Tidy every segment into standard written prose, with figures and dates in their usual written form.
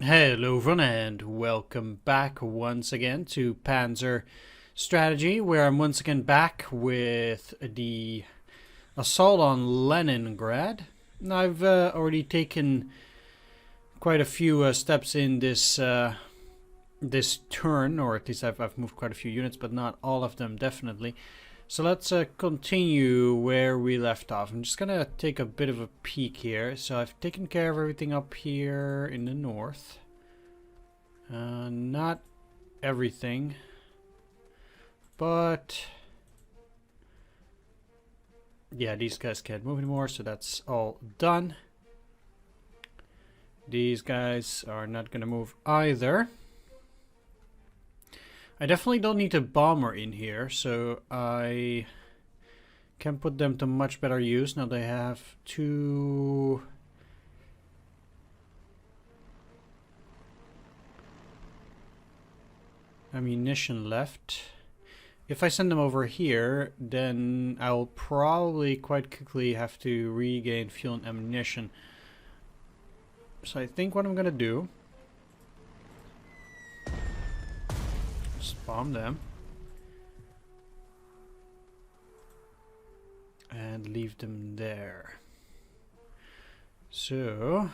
Hello everyone and welcome back once again to Panzer strategy, where I'm once again back with the assault on Leningrad. Now, I've already taken quite a few steps in this turn, or at least I've moved quite a few units, but not all of them definitely. So let's continue where we left off. I'm just gonna take a bit of a peek here. So I've taken care of everything up here in the north. Not everything, but yeah, these guys can't move anymore, so that's all done. These guys are not gonna move either. I definitely don't need a bomber in here, so I can put them to much better use. Now they have two ammunition left. If I send them over here, then I'll probably quite quickly have to regain fuel and ammunition. So I think what I'm gonna do, just bomb them and leave them there. So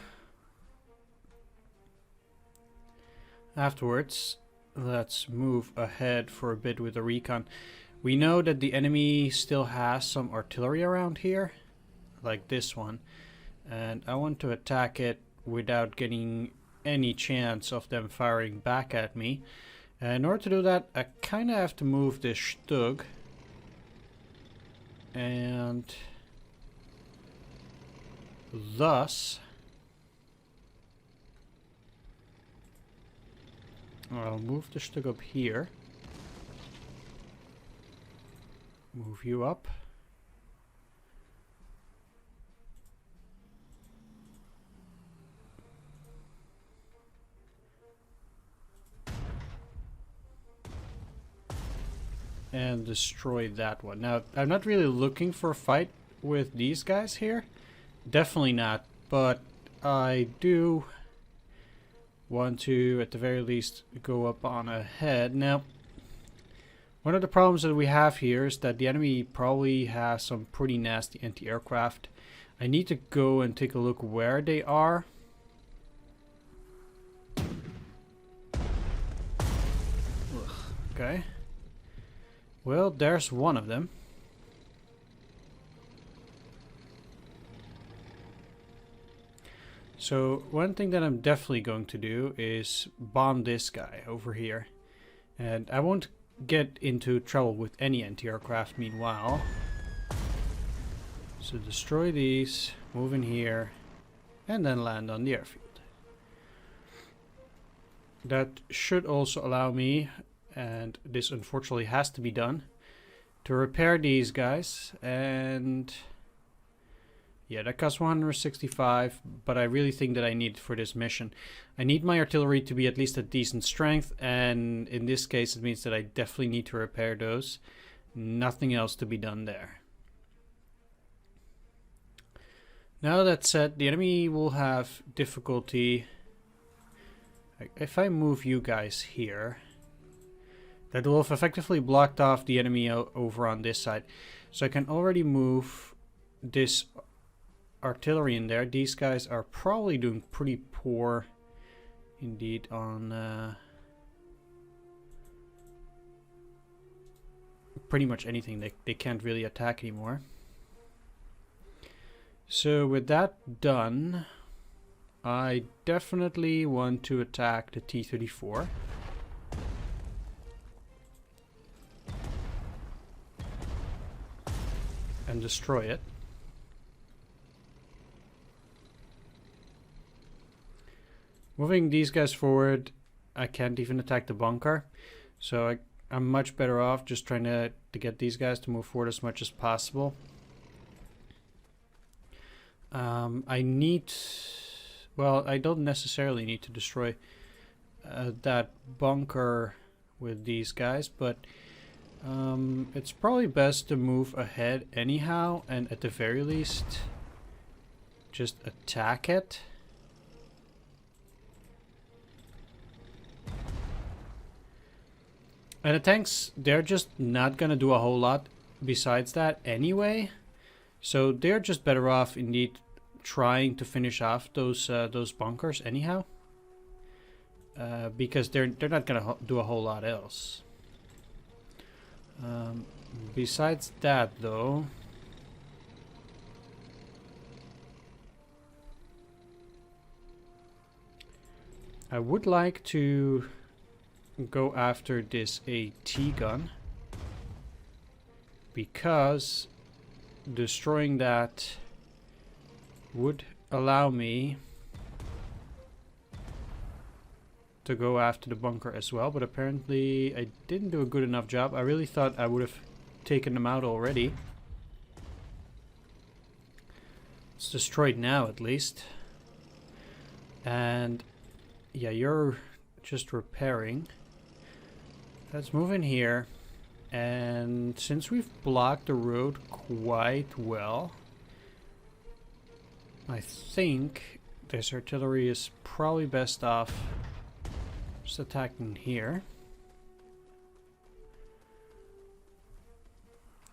afterwards, let's move ahead for a bit with the recon. We know that the enemy still has some artillery around here, like this one, and I want to attack it without getting any chance of them firing back at me. And in order to do that, I kind of have to move this Stug, and thus I'll move the Stug up here. Move you up. And destroy that one. Now, I'm not really looking for a fight with these guys here. Definitely not. But I do want to, at the very least, go up on ahead. Now, one of the problems that we have here is that the enemy probably has some pretty nasty anti-aircraft. I need to go and take a look where they are. Ugh, okay. Well, there's one of them. So one thing that I'm definitely going to do is bomb this guy over here. And I won't get into trouble with any anti-aircraft meanwhile. So destroy these, move in here, and then land on the airfield. That should also allow me, and this unfortunately has to be done, to repair these guys. And yeah, that costs 165, but I really think that I need it for this mission. I need my artillery to be at least at decent strength, and in this case it means that I definitely need to repair those. Nothing else to be done there. Now that said, the enemy will have difficulty. If I move you guys here, that will have effectively blocked off the enemy over on this side. So I can already move this artillery in there. These guys are probably doing pretty poor indeed on pretty much anything. They can't really attack anymore. So with that done, I definitely want to attack the T-34. And destroy it. Moving these guys forward, I can't even attack the bunker. So I'm much better off just trying to get these guys to move forward as much as possible. I need... Well, I don't necessarily need to destroy that bunker with these guys, but it's probably best to move ahead anyhow, and at the very least just attack it. And the tanks, they're just not gonna do a whole lot besides that anyway. So they're just better off indeed trying to finish off those bunkers anyhow. Because they're not gonna do a whole lot else. Besides that though, I would like to go after this AT gun, because destroying that would allow me to go after the bunker as well, but apparently I didn't do a good enough job. I really thought I would have taken them out already. It's destroyed now at least. And yeah, you're just repairing. Let's move in here. And since we've blocked the road quite well, I think this artillery is probably best off just attacking here.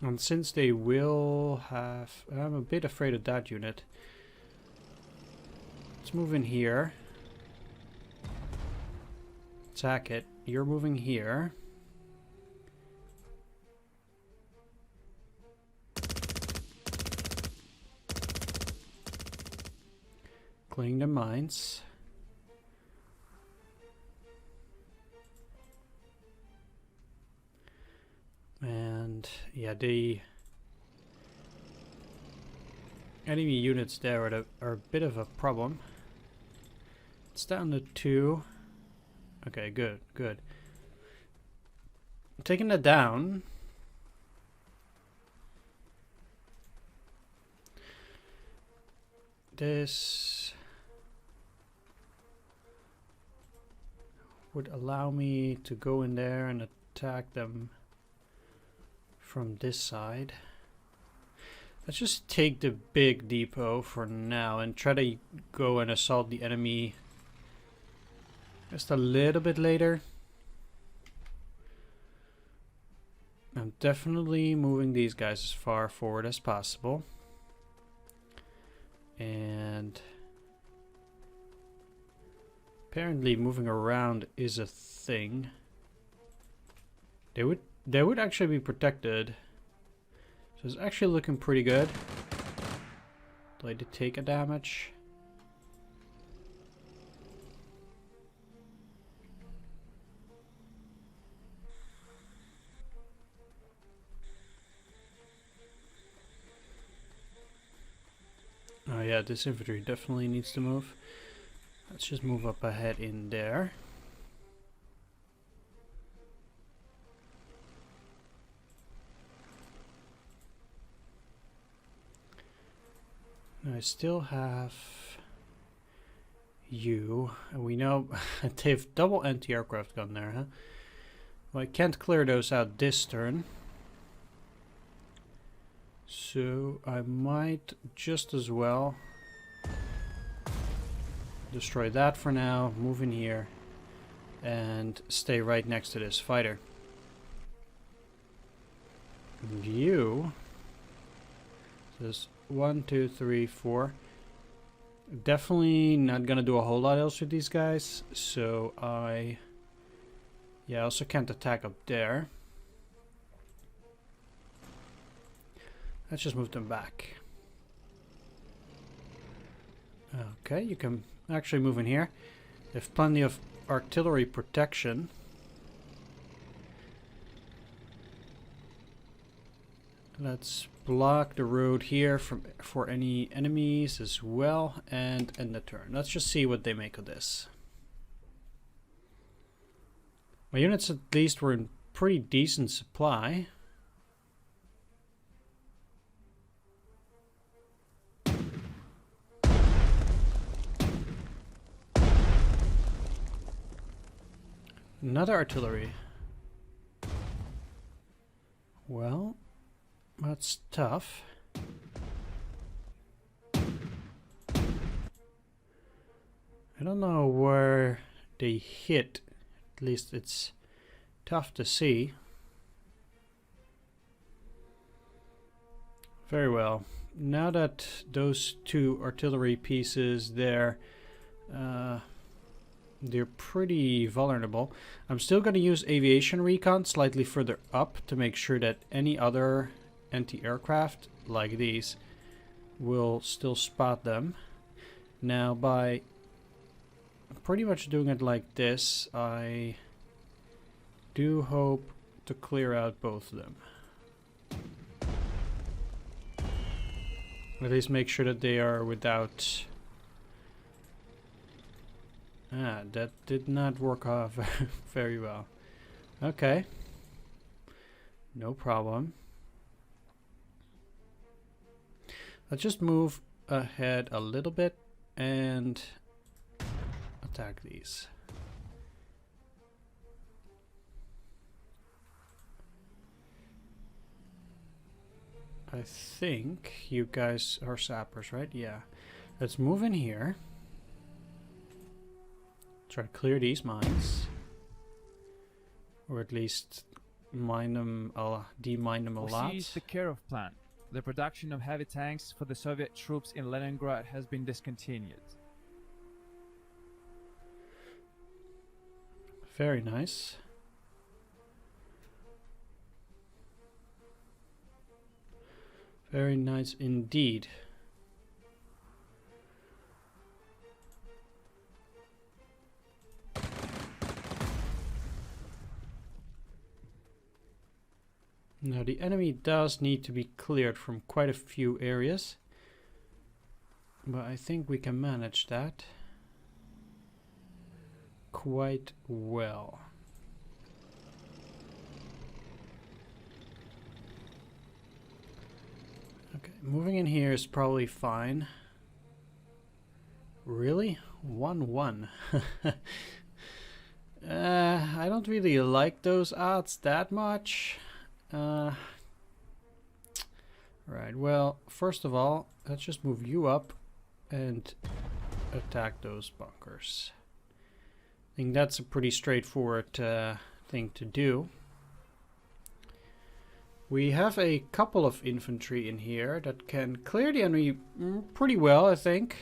And since they will have... I'm a bit afraid of that unit. Let's move in here. Attack it. You're moving here. Clearing the mines. And yeah, the enemy units there are a bit of a problem. It's down to 2. Okay, good, good. Taking that down. This would allow me to go in there and attack them from this side. Let's just take the big depot for now and try to go and assault the enemy just a little bit later. I'm definitely moving these guys as far forward as possible. And apparently moving around is a thing. They would actually be protected. So it's actually looking pretty good. Do I did take a damage? Oh yeah, this infantry definitely needs to move. Let's just move up ahead in there. Now I still have you. And we know they have double anti-aircraft gun there, huh? Well, I can't clear those out this turn. So I might just as well destroy that for now, move in here, and stay right next to this fighter. And you... There's 1, 2, 3, 4. Definitely not gonna do a whole lot else with these guys, so I also can't attack up there. Let's just move them back. Okay, you can actually move in here. They have plenty of artillery protection. Let's block the road here for any enemies as well, and end the turn. Let's just see what they make of this. My units at least were in pretty decent supply. Another artillery. Well, that's tough. I don't know where they hit. At least it's tough to see. Very well. Now that those two artillery pieces there, they're pretty vulnerable. I'm still going to use aviation recon slightly further up to make sure that any other anti-aircraft like these will still spot them. Now by pretty much doing it like this, I do hope to clear out both of them. At least make sure that they are without... Ah, that did not work off very well. Okay. No problem. Let's just move ahead a little bit and attack these. I think you guys are sappers, right? Yeah. Let's move in here. Try to clear these mines. Or at least mine them, demine them a lot. Is the Kirov plant. The production of heavy tanks for the Soviet troops in Leningrad has been discontinued. Very nice. Very nice indeed. Now the enemy does need to be cleared from quite a few areas, but I think we can manage that quite well. Okay, moving in here is probably fine. Really? 1-1. I don't really like those odds that much. Right, well, first of all, let's just move you up and attack those bunkers. I think that's a pretty straightforward thing to do. We have a couple of infantry in here that can clear the enemy pretty well, I think.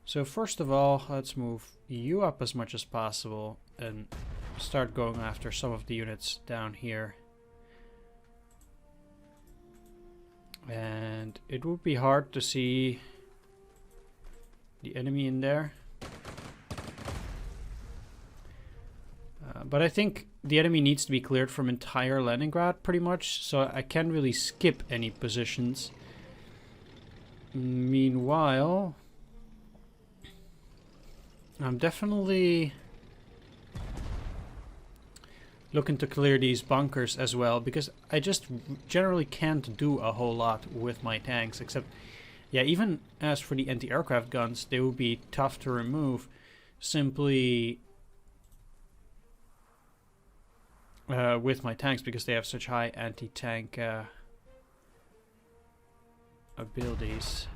So first of all, let's move you up as much as possible and start going after some of the units down here. And it would be hard to see the enemy in there. But I think the enemy needs to be cleared from entire Leningrad pretty much, so I can't really skip any positions. Meanwhile, I'm definitely looking to clear these bunkers as well, because I just generally can't do a whole lot with my tanks, except, yeah, even as for the anti-aircraft guns, they would be tough to remove simply with my tanks, because they have such high anti-tank abilities.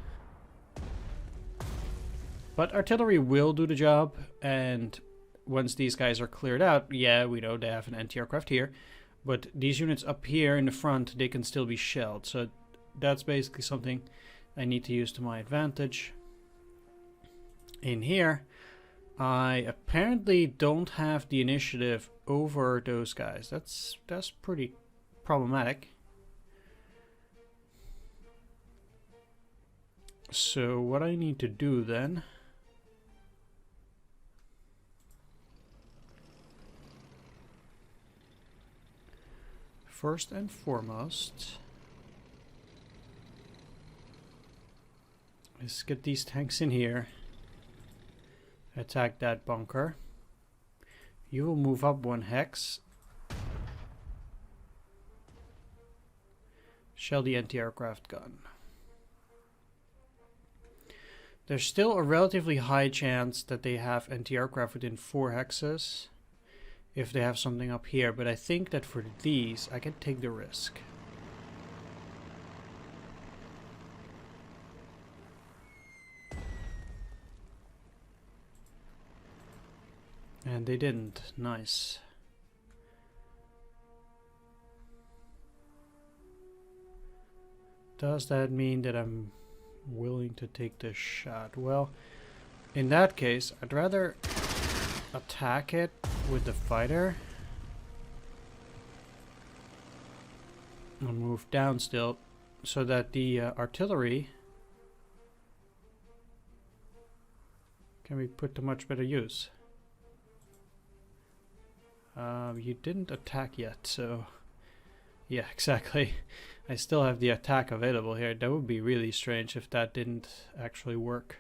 But artillery will do the job, and once these guys are cleared out, yeah, we know they have an anti-aircraft here, but these units up here in the front, they can still be shelled, so that's basically something I need to use to my advantage. In here, I apparently don't have the initiative over those guys. That's pretty problematic. So what I need to do then, first and foremost, is get these tanks in here. Attack that bunker. You will move up 1 hex. Shell the anti-aircraft gun. There's still a relatively high chance that they have anti-aircraft within 4 hexes if they have something up here, but I think that for these I can take the risk. And they didn't. Nice. does that mean that I'm willing to take this shot? Well, in that case, I'd rather attack it with the fighter. I'll move down still so that the artillery can be put to much better use. You didn't attack yet, so yeah, exactly. I still have the attack available here. That would be really strange if that didn't actually work.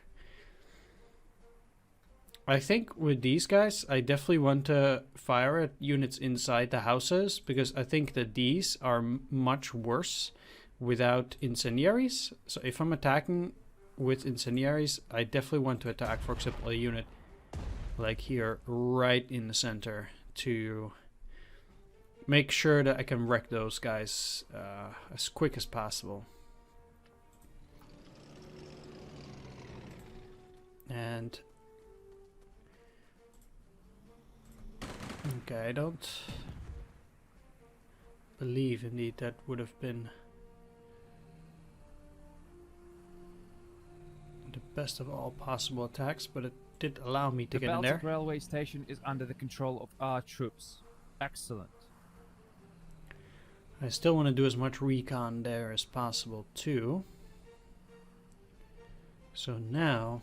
I think with these guys, I definitely want to fire at units inside the houses, because I think that these are much worse without incendiaries. So if I'm attacking with incendiaries, I definitely want to attack, for example, a unit like here, right in the center, to make sure that I can wreck those guys as quick as possible. And okay, I don't believe indeed that would have been the best of all possible attacks, but it did allow me to get in there. The Baltic railway station is under the control of our troops. Excellent. I still want to do as much recon there as possible too. So now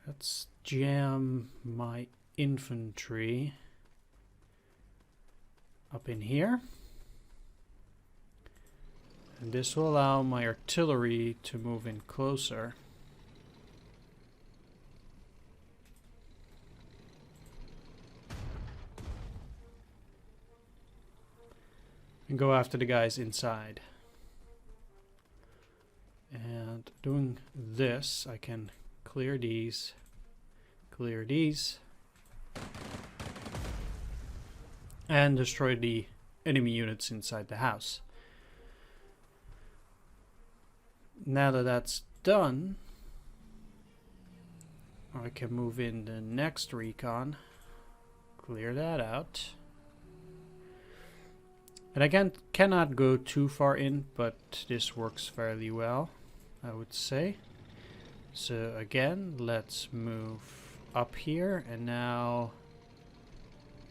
let's jam my infantry up in here. And this will allow my artillery to move in closer. And go after the guys inside. And doing this, I can clear these, and destroy the enemy units inside the house. Now that that's done, I can move in the next recon, clear that out. And again, cannot go too far in, but this works fairly well, I would say. So again, let's move up here, and now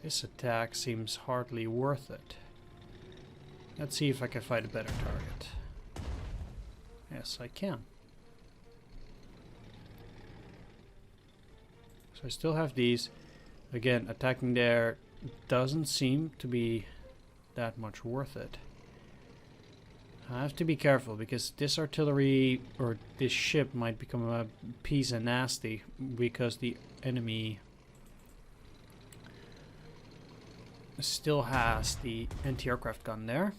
this attack seems hardly worth it. Let's see if I can find a better target. Yes, I can. So I still have these. Again, attacking there doesn't seem to be that much worth it. I have to be careful, because this artillery or this ship might become a piece of nasty, because the enemy still has the anti-aircraft gun there.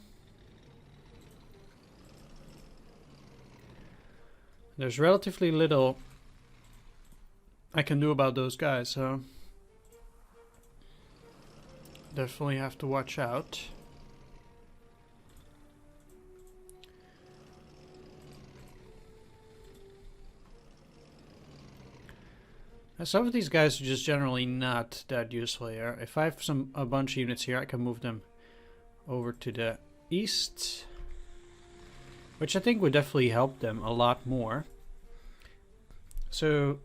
There's relatively little I can do about those guys, so definitely have to watch out. Some of these guys are just generally not that useful here. If I have a bunch of units here, I can move them over to the east, which I think would definitely help them a lot more. So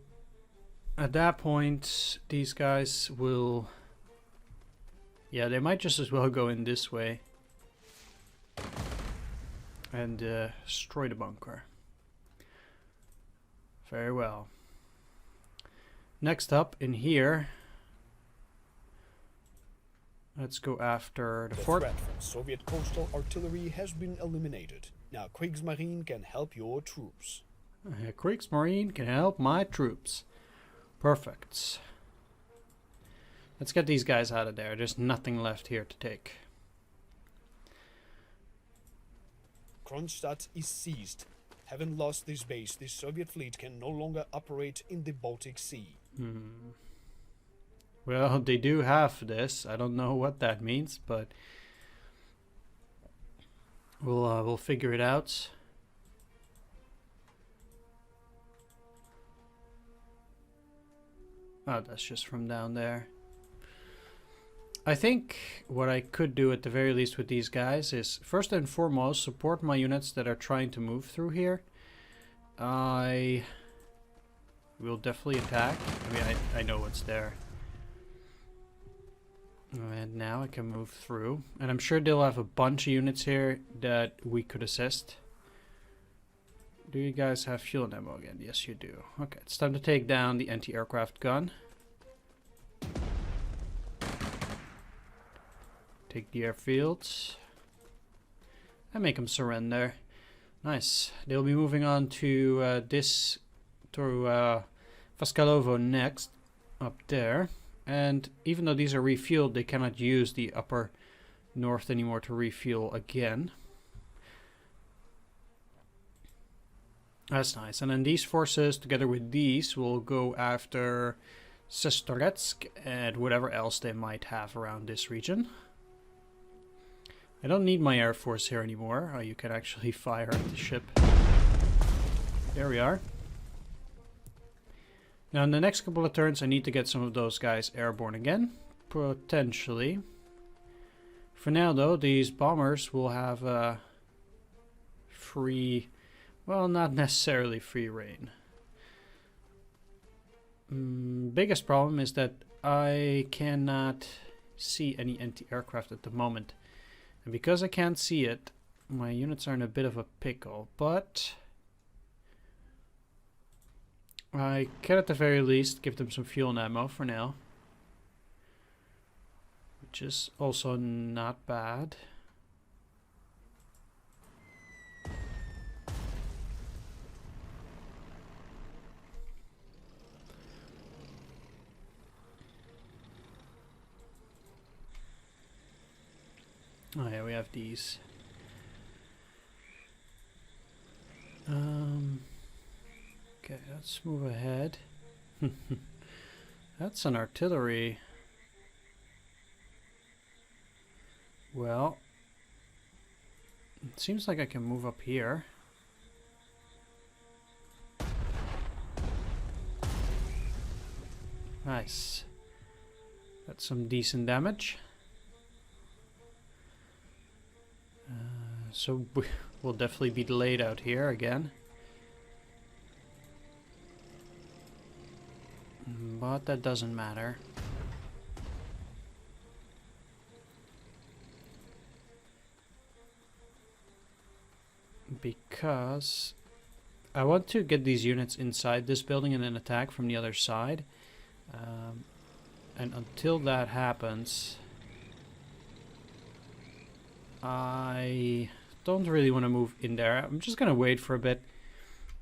at that point, these guys will, yeah, they might just as well go in this way and destroy the bunker. Very well. Next up in here, let's go after the fort. The threat from Soviet coastal artillery has been eliminated. Now Kriegsmarine can help your troops. Kriegsmarine can help my troops. Perfect. Let's get these guys out of there. There's nothing left here to take. Kronstadt is seized. Having lost this base, the Soviet fleet can no longer operate in the Baltic Sea. Well, they do have this. I don't know what that means, but we'll figure it out. Oh, that's just from down there. I think what I could do at the very least with these guys is first and foremost support my units that are trying to move through here. I will definitely attack. I mean, I know what's there. And now I can move through. And I'm sure they'll have a bunch of units here that we could assist. Do you guys have fuel and ammo again? Yes, you do. Okay, it's time to take down the anti-aircraft gun. Take the airfields. And make them surrender. Nice. They'll be moving on to Vaskalovo next. Up there. And even though these are refueled, they cannot use the upper north anymore to refuel again. That's nice. And then these forces, together with these, will go after Sestoretsk and whatever else they might have around this region. I don't need my air force here anymore. Oh, you can actually fire at the ship. There we are. Now in the next couple of turns I need to get some of those guys airborne again. Potentially. For now though, these bombers will have free... well, not necessarily free reign. Biggest problem is that I cannot see any anti-aircraft at the moment. And because I can't see it, my units are in a bit of a pickle, but I can at the very least give them some fuel and ammo for now. Which is also not bad. Oh yeah, we have these. Okay, let's move ahead. That's an artillery. Well, it seems like I can move up here. Nice. That's some decent damage. So we'll definitely be delayed out here again. But that doesn't matter. Because I want to get these units inside this building and then attack from the other side. And until that happens, I don't really want to move in there. I'm just going to wait for a bit.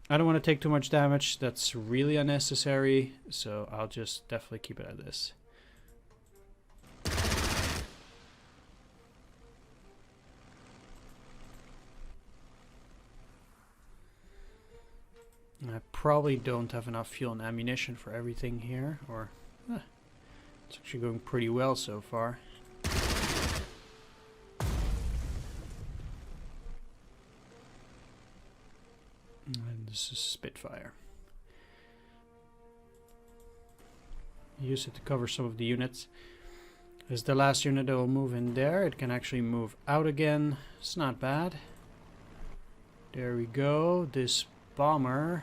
I don't want to take too much damage. That's really unnecessary. So I'll just definitely keep it at this. I probably don't have enough fuel and ammunition for everything here. Or it's actually going pretty well so far. And this is Spitfire. Use it to cover some of the units. This is the last unit that will move in there. It can actually move out again. It's not bad. There we go. This bomber.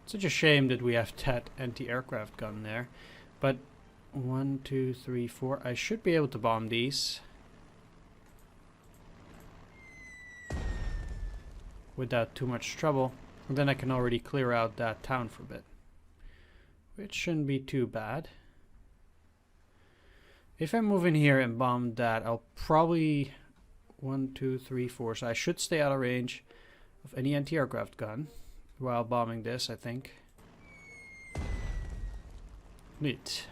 It's such a shame that we have that anti-aircraft gun there. But 1, 2, 3, 4. I should be able to bomb these without too much trouble. And then I can already clear out that town for a bit, which shouldn't be too bad. If I move in here and bomb that, I'll probably 1, 2, 3, 4. So I should stay out of range of any anti-aircraft gun while bombing this, I think. Neat.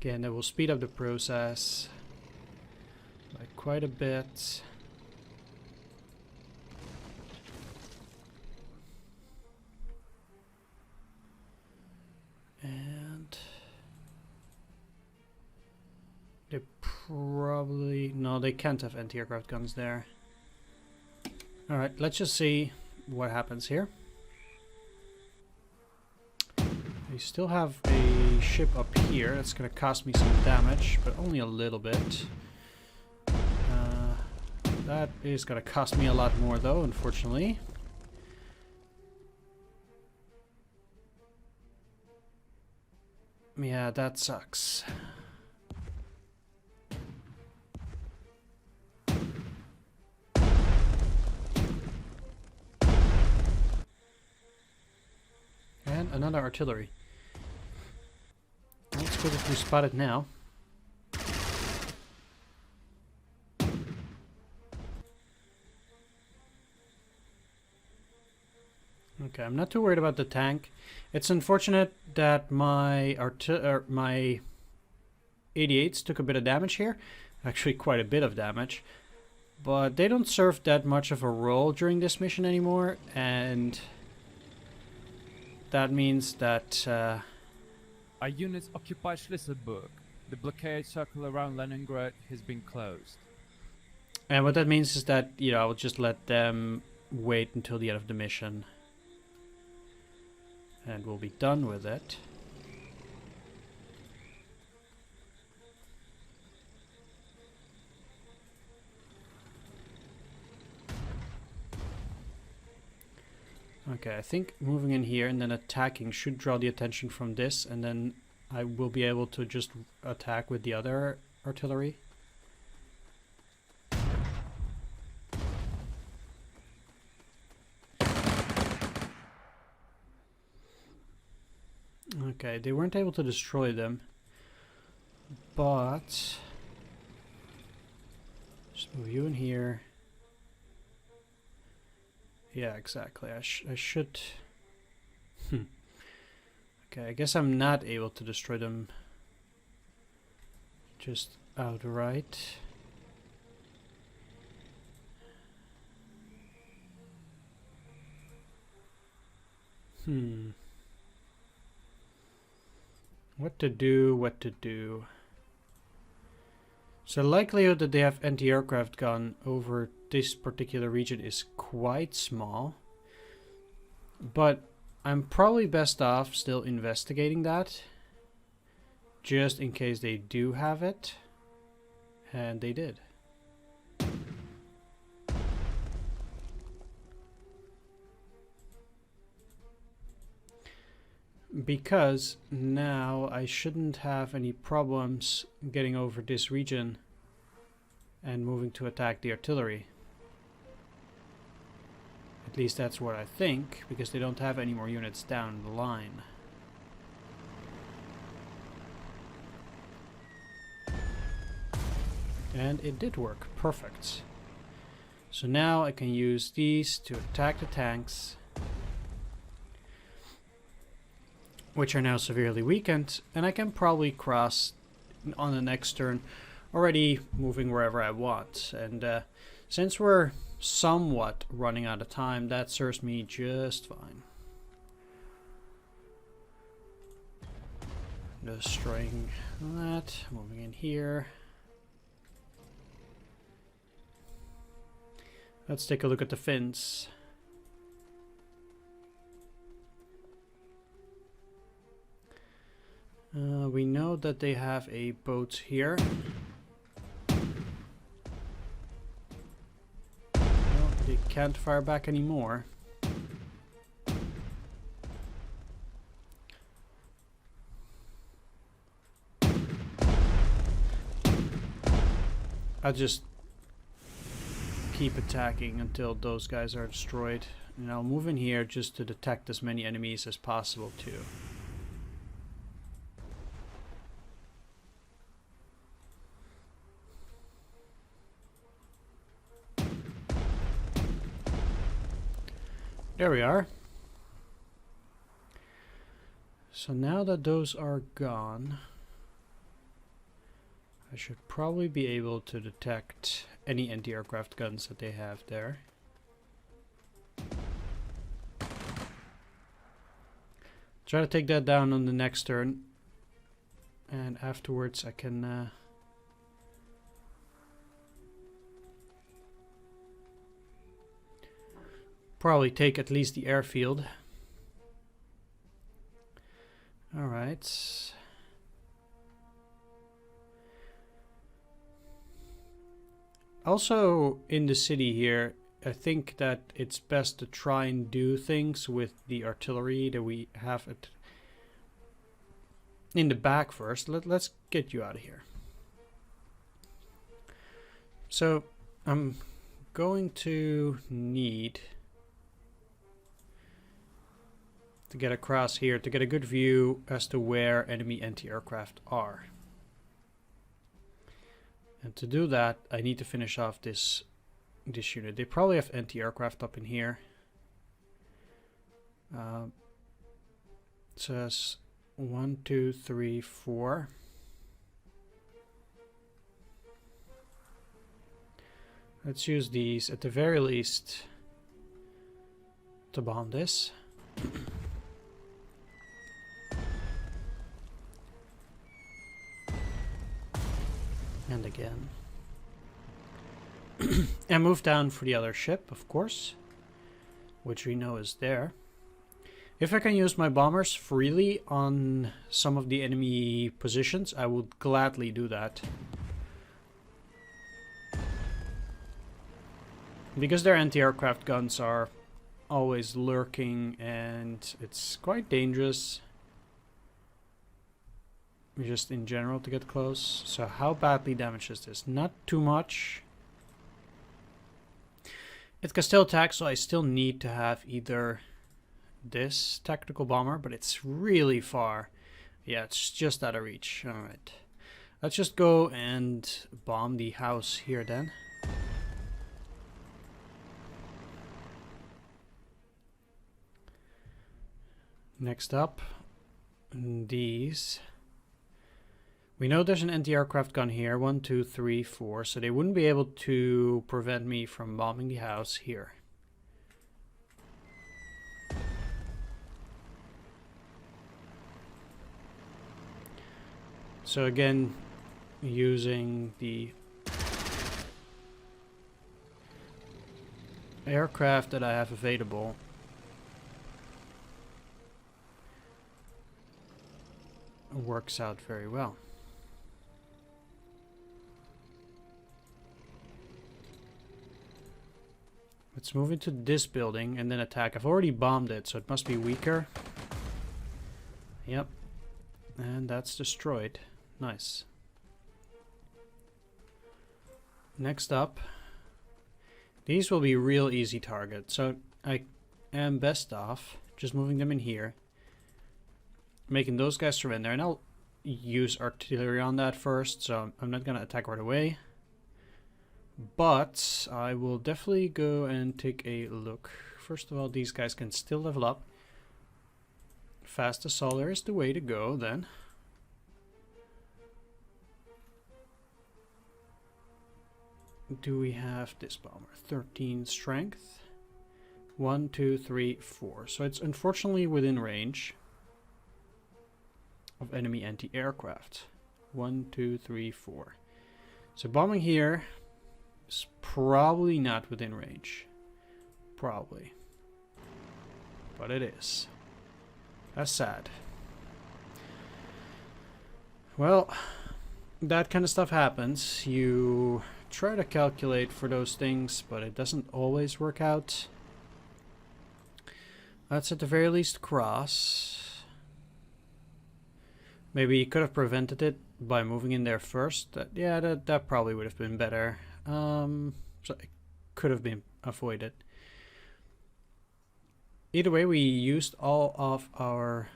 Again, that will speed up the process by quite a bit. And they probably... no, they can't have anti-aircraft guns there. Alright, let's just see what happens here. They still have a ship up here. That's going to cost me some damage, but only a little bit. That is going to cost me a lot more, though, unfortunately. Yeah, that sucks. And another artillery. That's good if we spot it now. Okay, I'm not too worried about the tank. It's unfortunate that my 88s took a bit of damage here. Actually, quite a bit of damage. But they don't serve that much of a role during this mission anymore, and that means that Our units occupy Schlüsselburg. The blockade circle around Leningrad has been closed. and what that means is that, you know, I will just let them wait until the end of the mission. And we'll be done with it. Okay, I think moving in here and then attacking should draw the attention from this, and then I will be able to just attack with the other artillery. Okay, they weren't able to destroy them, but just move you in here. Yeah, exactly. I should. Okay, I guess I'm not able to destroy them just outright. What to do, what to do. So the likelihood that they have anti-aircraft gun over this particular region is quite small. But I'm probably best off still investigating that, just in case they do have it. And they did. Because now I shouldn't have any problems getting over this region and moving to attack the artillery. At least that's what I think, because they don't have any more units down the line. And it did work. Perfect. So now I can use these to attack the tanks, which are now severely weakened, and I can probably cross on the next turn, already moving wherever I want. And since we're somewhat running out of time, that serves me just fine. Destroying that, moving in here. Let's take a look at the Finns. We know that they have a boat here. Well, they can't fire back anymore. I'll just keep attacking until those guys are destroyed. And I'll move in here just to detect as many enemies as possible too. There we are. So now that those are gone, I should probably be able to detect any anti-aircraft guns that they have there. Try to take that down on the next turn, and afterwards I can probably take at least the airfield. All right. Also, in the city here, I think that it's best to try and do things with the artillery that we have in the back first. Let's get you out of here. So, I'm going to need to get across here to get a good view as to where enemy anti-aircraft are. And to do that, I need to finish off this unit. They probably have anti-aircraft up in here. It says 1, 2, 3, 4. Let's use these at the very least to bomb this. And again. And move down for the other ship, of course, which we know is there. If I can use my bombers freely on some of the enemy positions, I would gladly do that. Because their anti-aircraft guns are always lurking and it's quite dangerous. Just in general to get close. So how badly damaged is this? Not too much. It can still attack, so I still need to have either this tactical bomber, but it's really far. Yeah, it's just out of reach. Alright. Let's just go and bomb the house here then. Next up, these. We know there's an anti-aircraft gun here. 1, 2, 3, 4. So they wouldn't be able to prevent me from bombing the house here. So again, using the aircraft that I have available, works out very well. Let's move into this building and then attack. I've already bombed it, so it must be weaker. Yep. And that's destroyed. Nice. Next up. These will be real easy targets, so I am best off just moving them in here. Making those guys surrender, and I'll use artillery on that first, so I'm not gonna attack right away. But I will definitely go and take a look. First of all, these guys can still level up. Fast assault is the way to go then. Do we have this bomber? 13 strength. 1, 2, 3, 4. So it's unfortunately within range of enemy anti-aircraft. 1, 2, 3, 4. So bombing here is probably not within range. Probably. But it is. That's sad. Well, that kind of stuff happens. You try to calculate for those things, but it doesn't always work out. Let's at the very least cross. Maybe you could have prevented it by moving in there first. That probably would have been better. So it could have been avoided. Either way, we used all of our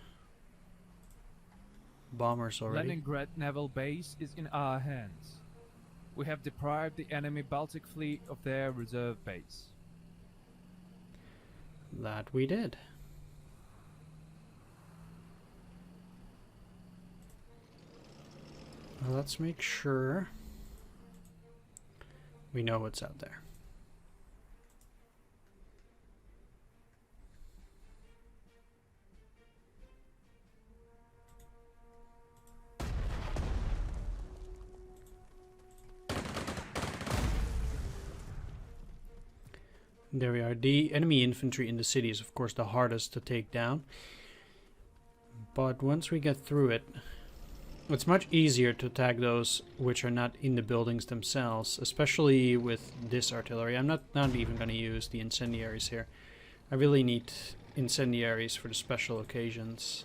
bombers already. Leningrad naval base is in our hands. We have deprived the enemy Baltic fleet of their reserve base. That we did. Well, let's make sure we know what's out there. There we are. The enemy infantry in the city is of course the hardest to take down. But once we get through it, it's much easier to attack those which are not in the buildings themselves, especially with this artillery. I'm not even going to use the incendiaries here. I really need incendiaries for the special occasions.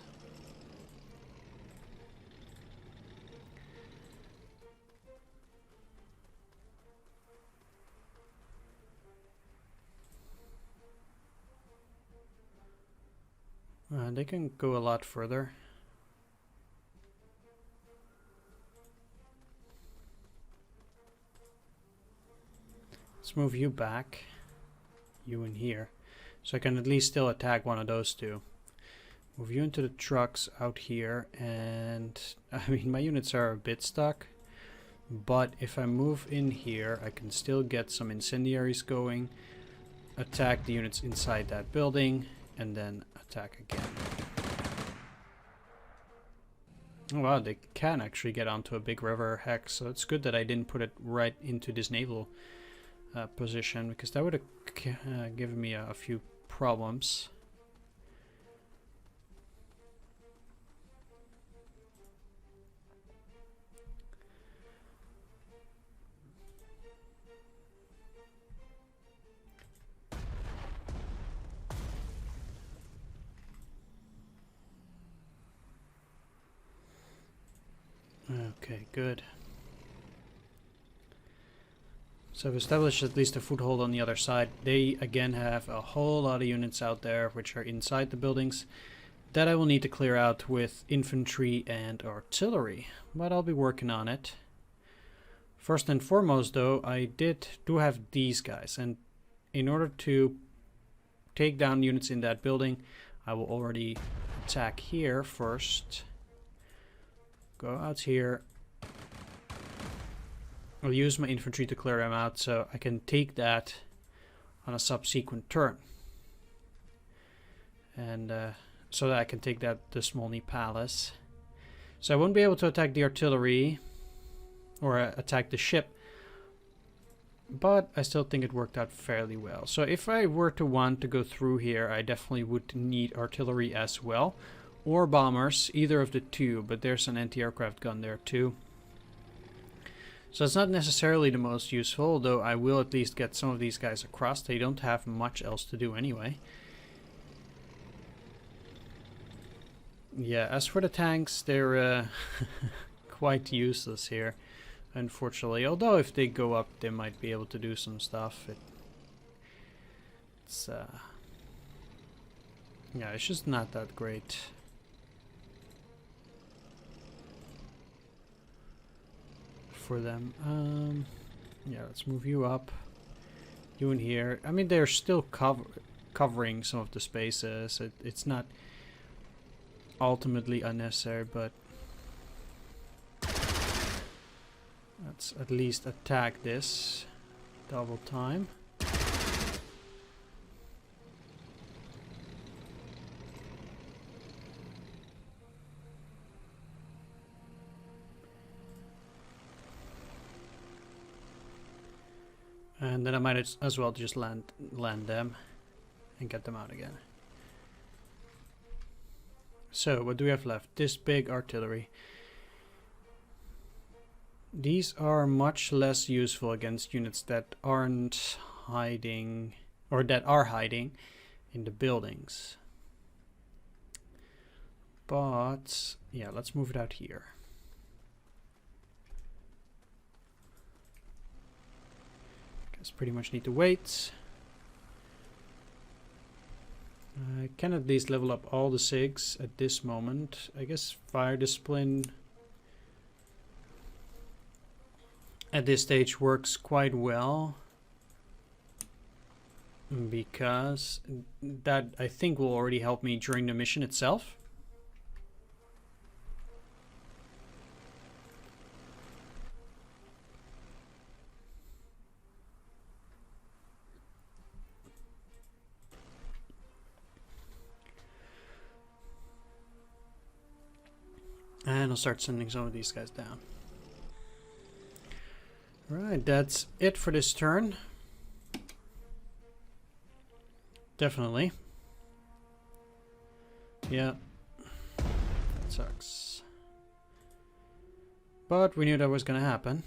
They can go a lot further. Let's move you back. You in here. So I can at least still attack one of those two. Move you into the trucks out here. And I mean, my units are a bit stuck. But if I move in here, I can still get some incendiaries going. Attack the units inside that building. And then attack again. Oh wow, they can actually get onto a big river hex. So it's good that I didn't put it right into this naval position, because that would have given me a few problems. Okay, good. So I've established at least a foothold on the other side. They again have a whole lot of units out there which are inside the buildings that I will need to clear out with infantry and artillery, but I'll be working on it. First and foremost though, I do have these guys, and in order to take down units in that building, I will already attack here first. Go out here. I'll use my infantry to clear them out so I can take that on a subsequent turn. And so that I can take that the Smolny Palace. So I won't be able to attack the artillery or attack the ship. But I still think it worked out fairly well. So if I were to want to go through here, I definitely would need artillery as well. Or bombers, either of the two. But there's an anti-aircraft gun there too. So it's not necessarily the most useful, though I will at least get some of these guys across. They don't have much else to do anyway. Yeah, as for the tanks, they're quite useless here, unfortunately. Although if they go up, they might be able to do some stuff. Yeah, it's just not that great. For them. Yeah, let's move you up. You in here. I mean, they're still covering some of the spaces. It's not ultimately unnecessary, but let's at least attack this double time. And then I might as well just land them and get them out again. So what do we have left? This big artillery. These are much less useful against units that aren't hiding, or that are hiding in the buildings. But yeah, let's move it out here. Pretty much need to wait. I can at least level up all the SIGs at this moment. I guess fire discipline at this stage works quite well, because that I think will already help me during the mission itself. And I'll start sending some of these guys down. Alright, that's it for this turn. Definitely. Yeah. That sucks. But we knew that was gonna happen.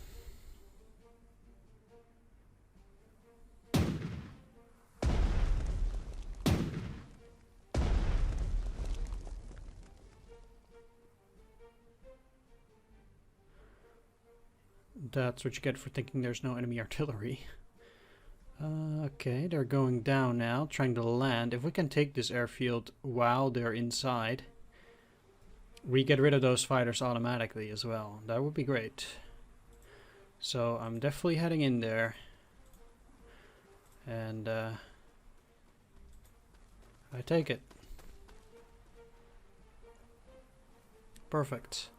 That's what you get for thinking there's no enemy artillery. Okay, they're going down now, trying to land. If we can take this airfield while they're inside, we get rid of those fighters automatically as well. That would be great. So I'm definitely heading in there. And I take it. Perfect.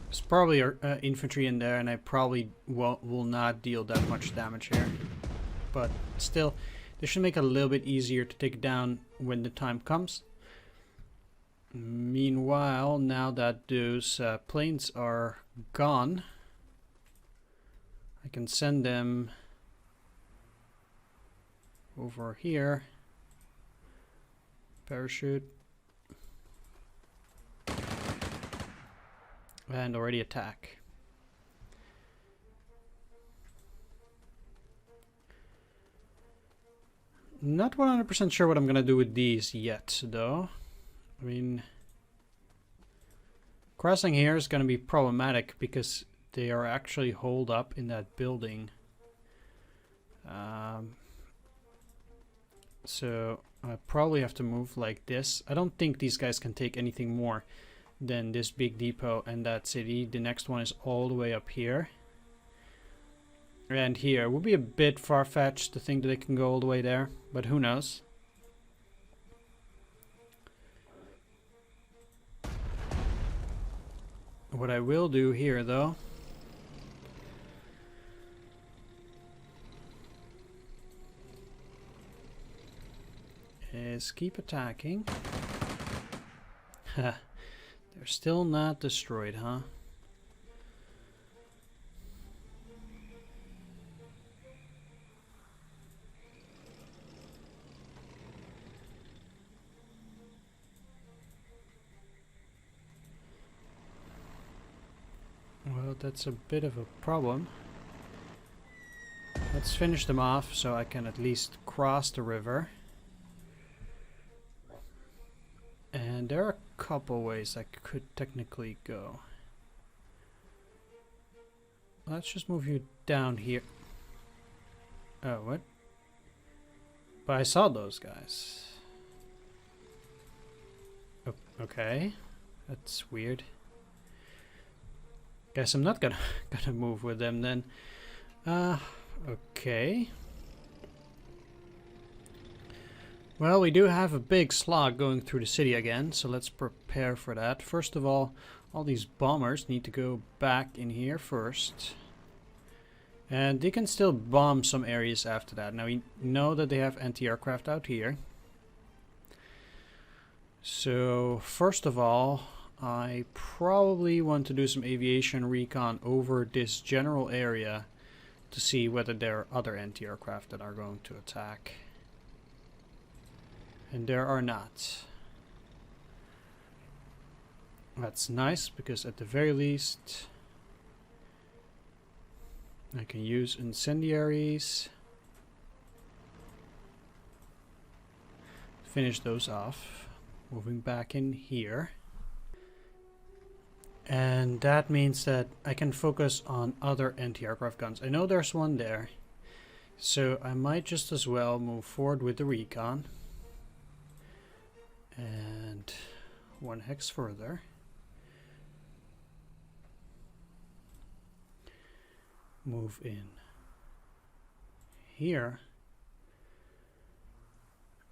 There's probably infantry in there, and I probably will not deal that much damage here. But still, this should make it a little bit easier to take it down when the time comes. Meanwhile, now that those planes are gone, I can send them over here. Parachute. And already attack. Not 100% sure what I'm gonna do with these yet, though. I mean, crossing here is gonna be problematic because they are actually holed up in that building. So I probably have to move like this. I don't think these guys can take anything more than this big depot and that city. The next one is all the way up here. And here. It would be a bit far-fetched to think that they can go all the way there, but who knows. What I will do here, though, is keep attacking. They're still not destroyed, huh? Well, that's a bit of a problem. Let's finish them off so I can at least cross the river. And there are a couple ways I could technically go. Let's just move you down here. Oh, what? But I saw those guys. Oh, okay. That's weird. Guess I'm not gonna move with them then. Okay. Well, we do have a big slog going through the city again, so let's prepare for that. First of all these bombers need to go back in here first. And they can still bomb some areas after that. Now we know that they have anti-aircraft out here. So, first of all, I probably want to do some aviation recon over this general area to see whether there are other anti-aircraft that are going to attack. And there are not. That's nice, because at the very least I can use incendiaries. Finish those off. Moving back in here. And that means that I can focus on other anti-aircraft guns. I know there's one there. So I might just as well move forward with the recon. And one hex further. Move in here.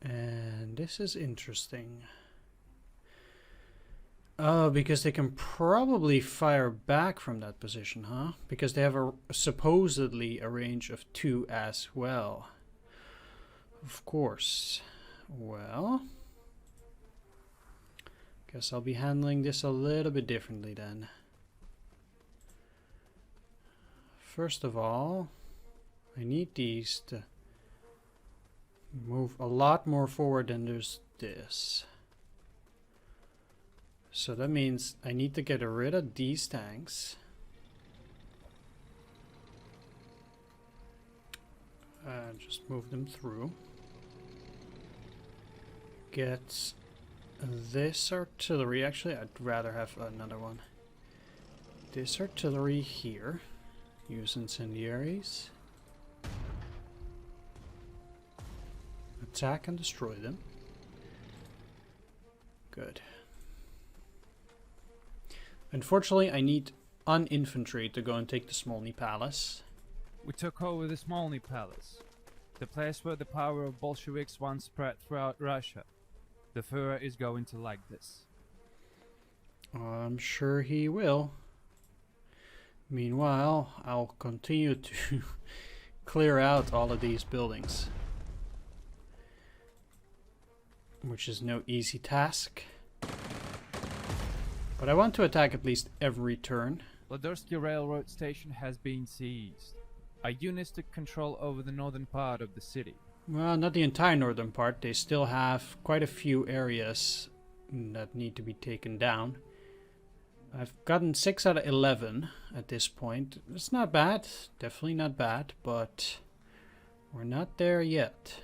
And this is interesting. Oh, because they can probably fire back from that position, huh? Because they have supposedly a range of 2 as well. Of course. Well, guess I'll be handling this a little bit differently then. First of all, I need these to move a lot more forward than there's this. So that means I need to get rid of these tanks. And just move them through. Get this artillery. Actually, I'd rather have another one. This artillery here. Use incendiaries. Attack and destroy them. Good. Unfortunately, I need infantry to go and take the Smolny Palace. We took over the Smolny Palace, the place where the power of Bolsheviks once spread throughout Russia. The Führer is going to like this. I'm sure he will. Meanwhile, I'll continue to clear out all of these buildings, which is no easy task. But I want to attack at least every turn. Ladursky Railroad Station has been seized. Our units took control over the northern part of the city. Well, not the entire northern part. They still have quite a few areas that need to be taken down. I've gotten 6 out of 11 at this point. It's not bad. Definitely not bad, but we're not there yet.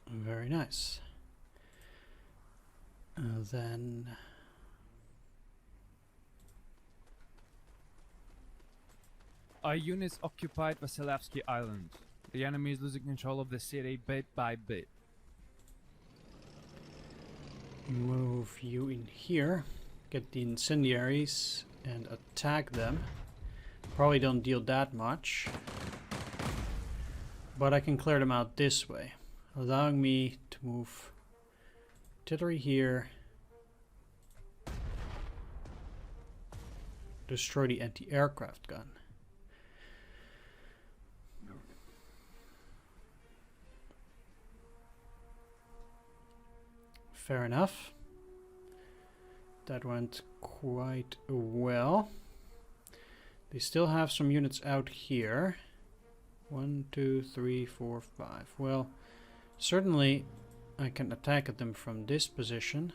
Very nice. Then Our units occupied Vasilevsky Island. The enemy is losing control of the city bit by bit. move you in here. Get the incendiaries and attack them. Probably don't deal that much, but I can clear them out this way, allowing me to move artillery here. Destroy the anti-aircraft gun. Fair enough. That went quite well. They still have some units out here. 1, 2, 3, 4, 5. Well, certainly I can attack at them from this position.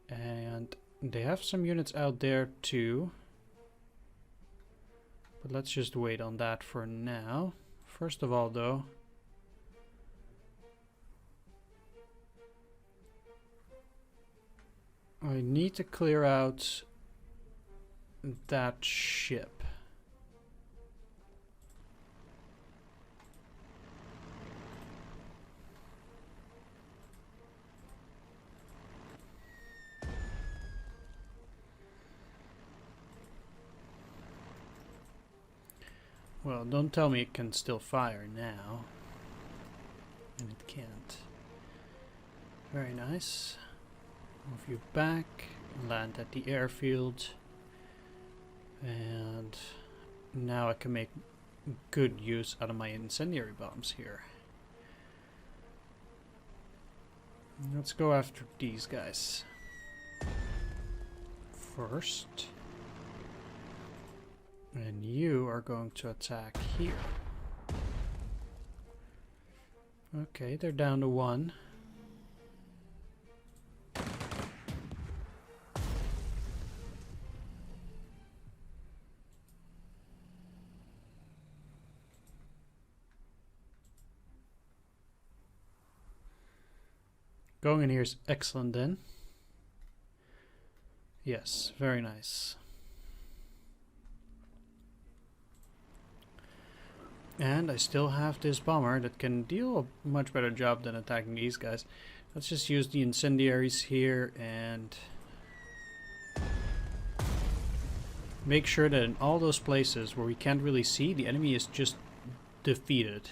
And they have some units out there too. But let's just wait on that for now. First of all though, I need to clear out that ship. Well, don't tell me it can still fire now. And it can't. Very nice. Move you back, land at the airfield, and now I can make good use out of my incendiary bombs here. Let's go after these guys first. And you are going to attack here. Okay, they're down to 1. Going in here is excellent then. Yes, very nice. And I still have this bomber that can do a much better job than attacking these guys. Let's just use the incendiaries here and make sure that in all those places where we can't really see, the enemy is just defeated.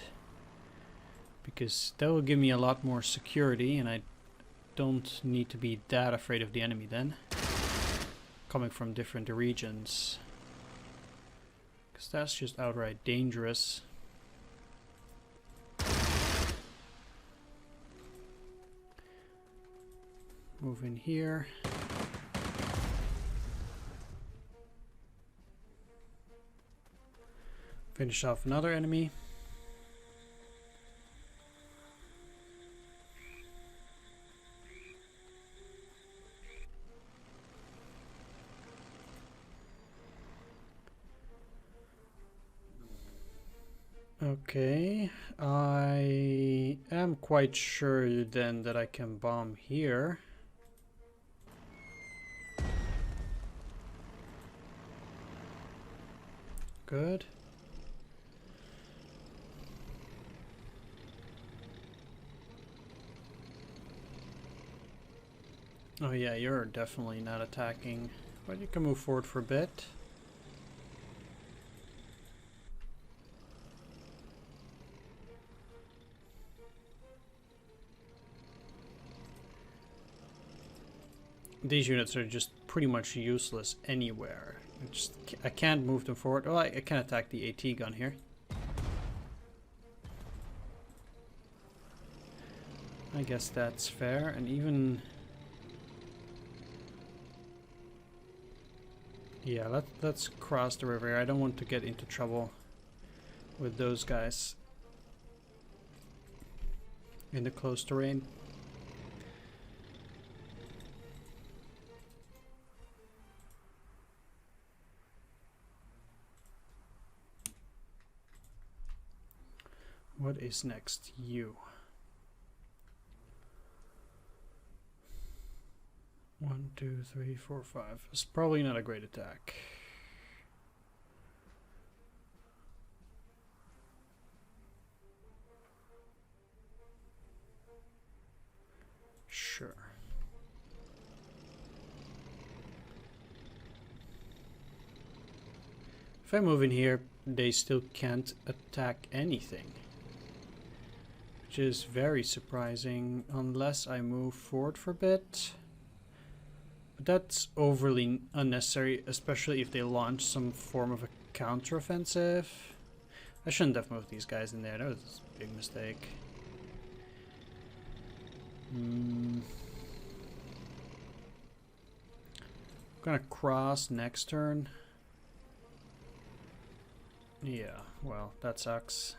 Because that will give me a lot more security, and I don't need to be that afraid of the enemy then. Coming from different regions. Because that's just outright dangerous. Move in here. Finish off another enemy. Okay, I am quite sure then that I can bomb here. Good. Oh yeah, you're definitely not attacking, but you can move forward for a bit. These units are just pretty much useless anywhere. I can't move them forward. Oh, I can attack the AT gun here. I guess that's fair, and even... Yeah, let's cross the river. I don't want to get into trouble with those guys in the close terrain. What is next? You. 1, 2, 3, 4, 5. It's probably not a great attack. Sure. If I move in here, they still can't attack anything. Which is very surprising, unless I move forward for a bit. But that's overly unnecessary, especially if they launch some form of a counteroffensive. I shouldn't have moved these guys in there, that was a big mistake. I'm gonna cross next turn. Yeah, well, that sucks.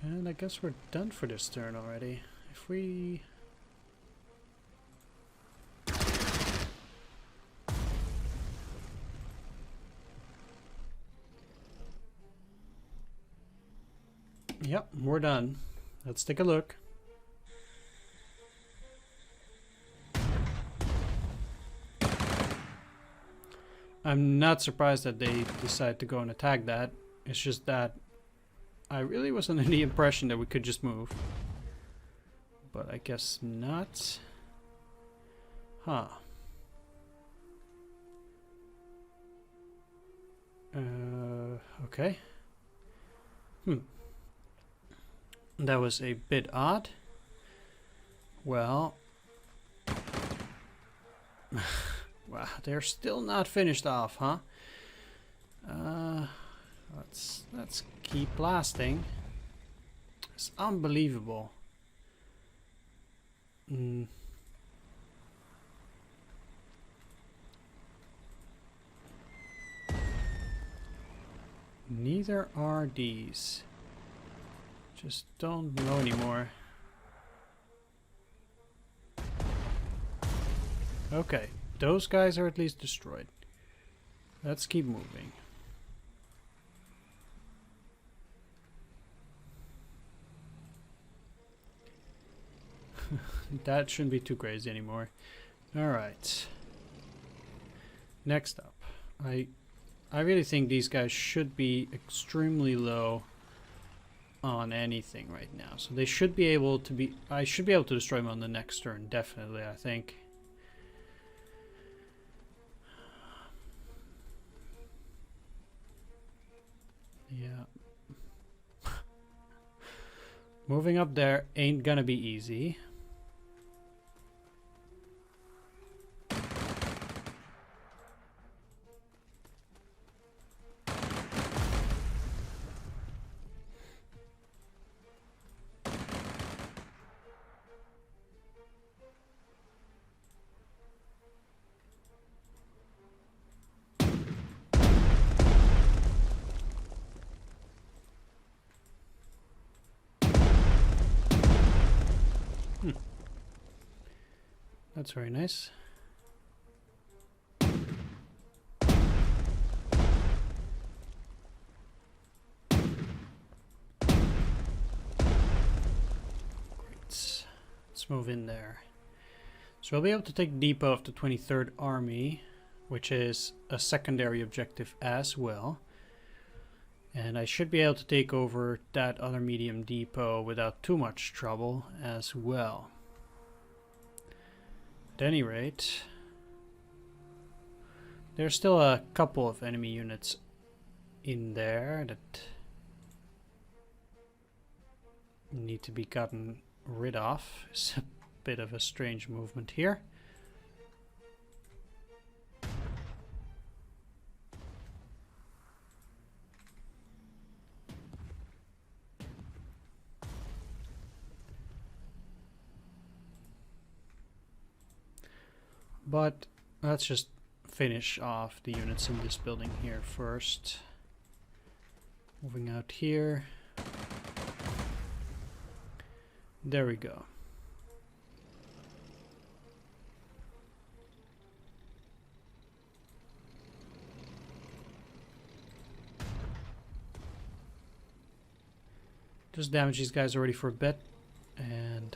And I guess we're done for this turn already. If we... Yep, we're done. Let's take a look. I'm not surprised that they decided to go and attack that. It's just that I really was under the impression that we could just move. But I guess not. Huh. Okay. That was a bit odd. Well. Wow, they're still not finished off, huh? Let's keep blasting. It's unbelievable. Neither are these. Just don't know anymore. Okay, those guys are at least destroyed. Let's keep moving. That shouldn't be too crazy anymore. Alright. Next up. I really think these guys should be extremely low on anything right now. So they should be able to be... I should be able to destroy them on the next turn, definitely, I think. Yeah. Moving up there ain't gonna be easy. That's very nice. Let's move in there. So we'll be able to take depot of the 23rd Army, which is a secondary objective as well. And I should be able to take over that other medium depot without too much trouble as well. At any rate, there's still a couple of enemy units in there that need to be gotten rid of. It's a bit of a strange movement here. But let's just finish off the units in this building here first. Moving out here. There we go. Just damage these guys already for a bit, and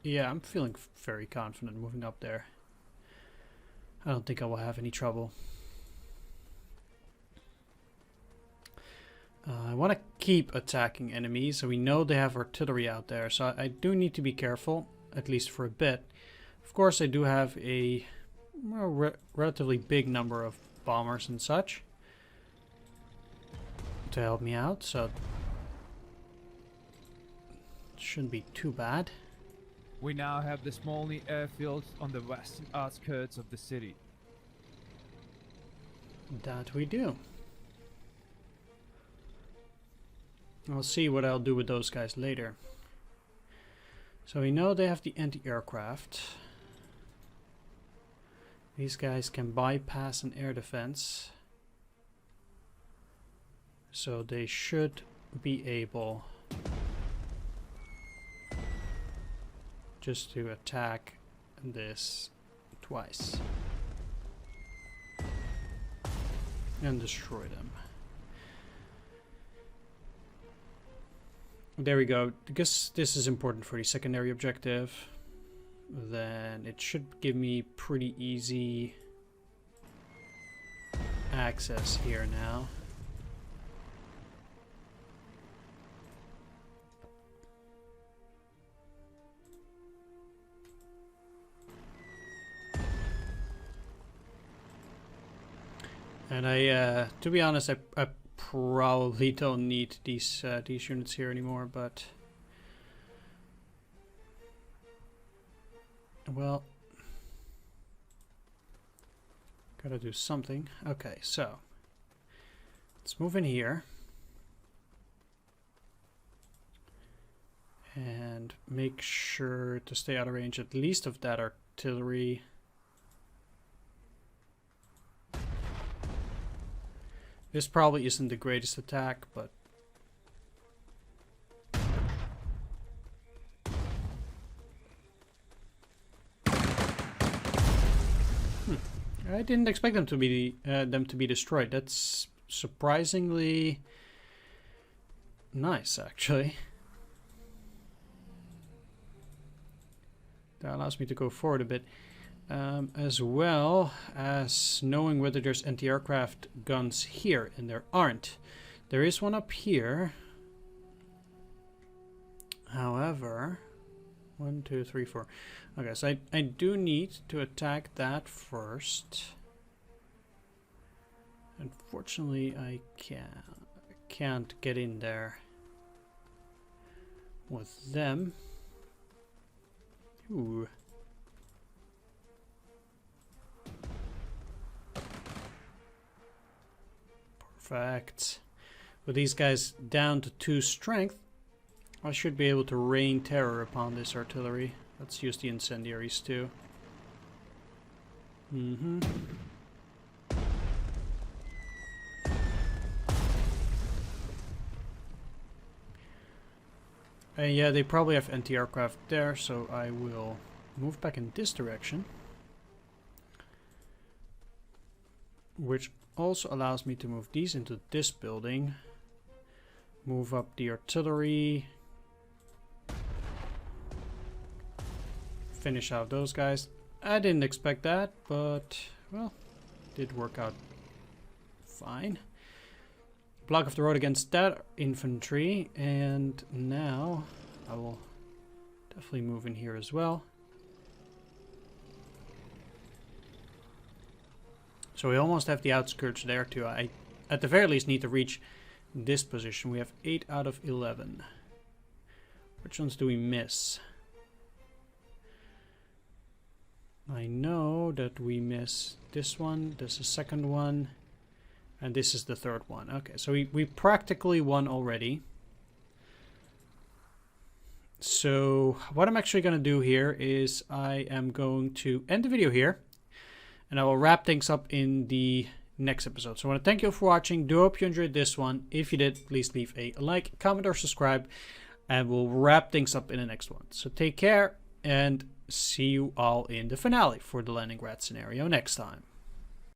yeah, I'm feeling very confident moving up there. I don't think I will have any trouble. I want to keep attacking enemies, so we know they have artillery out there, so I do need to be careful, at least for a bit. Of course, I do have a relatively big number of bombers and such to help me out, so it shouldn't be too bad. We now have the Smolny airfield on the western outskirts of the city. That we do. I'll see what I'll do with those guys later. So we know they have the anti-aircraft. These guys can bypass an air defense. So they should be able just to attack this twice and destroy them. There we go. Because this is important for the secondary objective, then it should give me pretty easy access here now. And to be honest, I probably don't need these units here anymore, but well, gotta do something. Okay, so let's move in here and make sure to stay out of range at least of that artillery. This probably isn't the greatest attack, but I didn't expect them to be destroyed. That's surprisingly nice, actually. That allows me to go forward a bit, as well as knowing whether there's anti-aircraft guns here, and there aren't. There is one up here. However, 1, 2, 3, 4. Okay, so I do need to attack that first. Unfortunately, I can't get in there with them. Ooh. Perfect. With these guys down to 2 strength, I should be able to rain terror upon this artillery. Let's use the incendiaries too. And yeah, they probably have anti-aircraft there, so I will move back in this direction. Which also allows me to move these into this building. Move up the artillery. Finish out those guys. I didn't expect that, but, well, did work out fine. Block off the road against that infantry, and now I will definitely move in here as well. So we almost have the outskirts there too. I, at the very least, need to reach this position. We have 8 out of 11. Which ones do we miss? I know that we miss this one, this is the second one, and this is the third one. Okay, so we practically won already. So what I'm actually going to do here is I am going to end the video here, and I will wrap things up in the next episode. So I want to thank you for watching. Do hope you enjoyed this one. If you did, please leave a like, comment, or subscribe, and we'll wrap things up in the next one. So take care, and see you all in the finale for the Leningrad scenario next time.